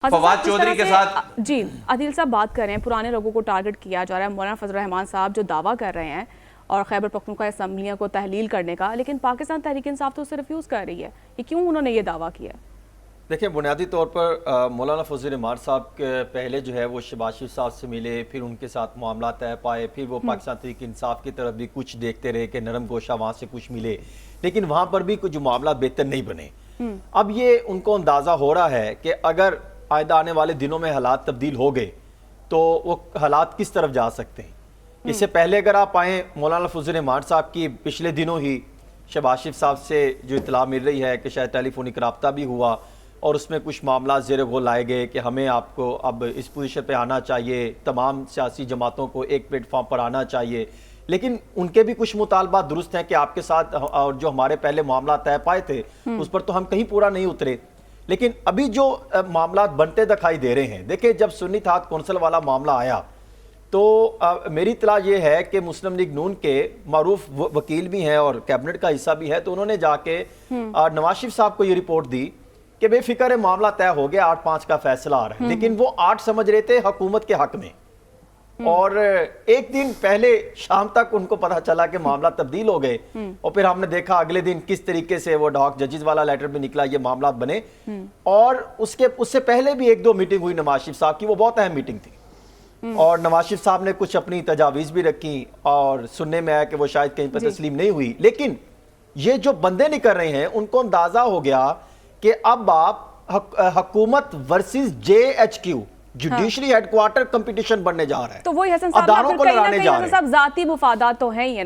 फवाद चौधरी के साथ जी आदिल साहब बात कर रहे हैं, पुराने लोगों को टारगेट किया जा रहा है। मौलाना फजल रहमान साहब जो दावा कर रहे हैं और खैबर पख्तूनख्वा असम्बलियों को तहलील करने का, लेकिन पाकिस्तान तहरीक इंसाफ तो उसे रिफ्यूज़ कर रही है। ये क्यों उन्होंने ये दावा किया? देखिए, बुनियादी तौर पर मौलाना फजल रहमान साहब के पहले जो है वो शहबाज शरीफ साहब से मिले, फिर उनके साथ मामला तय पाए, फिर वो पाकिस्तान तहरीक इंसाफ की तरफ भी कुछ देखते रहे कि नरम गोशा वहाँ से कुछ मिले, लेकिन वहाँ पर भी कुछ मामला बेहतर नहीं बने। अब ये उनको अंदाज़ा हो रहा है कि अगर आइंदा आने वाले दिनों में हालात तब्दील हो गए तो वो हालात किस तरफ जा सकते हैं। इससे पहले अगर आप आएँ, मौलाना फजल रहमान साहब की पिछले दिनों ही शहबाज शरीफ साहब से जो इतला मिल रही है कि शायद टेलीफोनिक रब्ता भी हुआ और उसमें कुछ मामला ज़ेर गौर लाए गए कि हमें आपको अब इस पोजीशन पे आना चाहिए, तमाम सियासी जमातों को एक प्लेटफॉर्म पर आना चाहिए। लेकिन उनके भी कुछ मुतालबात दुरुस्त हैं कि आपके साथ और जो हमारे पहले मामला तय पाए थे उस पर तो हम कहीं पूरा नहीं उतरे, लेकिन अभी जो मामला बनते दिखाई दे रहे हैं। देखिए, जब सुन्नी इत्तेहाद कौंसिल वाला मामला आया तो मेरी इत्तला ये है कि मुस्लिम लीग नून के मारूफ वकील भी हैं और कैबिनेट का हिस्सा भी है, तो उन्होंने जाके नवाज शरीफ साहब को ये रिपोर्ट दी कि बेफिक्र है, मामला तय हो गया, 8-5 का फैसला आ रहा है। लेकिन वो 8 समझ रहे थे हुकूमत के हक में, और एक दिन पहले शाम तक उनको पता चला कि मामला तब्दील हो गए। और फिर हमने देखा अगले दिन किस तरीके से वो डॉक जजेस वाला लेटर भी निकला, ये मामला बने। और उससे पहले भी 1-2 मीटिंग हुई नवाज शरीफ साहब की, वो बहुत अहम मीटिंग थी, और नवाज शरीफ साहब ने कुछ अपनी तजावीज़ भी रखी और सुनने में आया कि वो शायद कहीं पर तस्लीम नहीं हुई। लेकिन ये जो बंदे निकल रहे हैं उनको अंदाजा हो गया कि अब आप हुकूमत versus JHQ judiciary headquarter competition बनने जा रहा है, तो वही हसन साहब, अदारों को लड़ाने जा रहे हैं। ज़ाती मुफादात तो हैं ही।